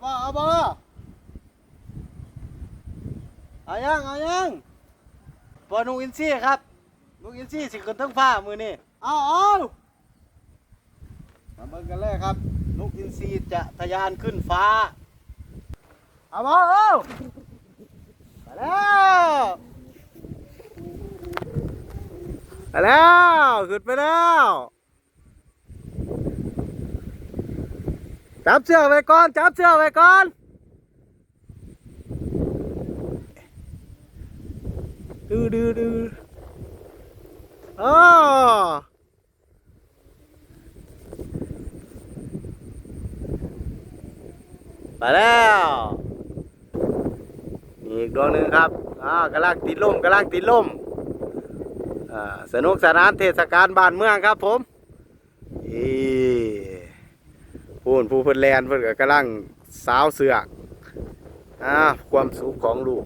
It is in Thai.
บ่เอาบ่เอายังปอนุอินซี่ครับนุอินซี่สิขึ้นทั้งฟ้ามือนี่เอามาเบิ่งกันเลยครับนกอินทรีจะทะยานขึ้นฟ้าเอาบ่ไปแล้วขึ้นไปแล้วจับเชือกไว้ก่อนดื้ออ๋อไปแล้วนี่อีกดวงหนึ่งครับกำลังติดลมสนุกสนานเทศกาลบ้านเมืองครับผมผู้เพิ่นแลนเพิ่นก็กำลังสาวเสือกความสุขของลูก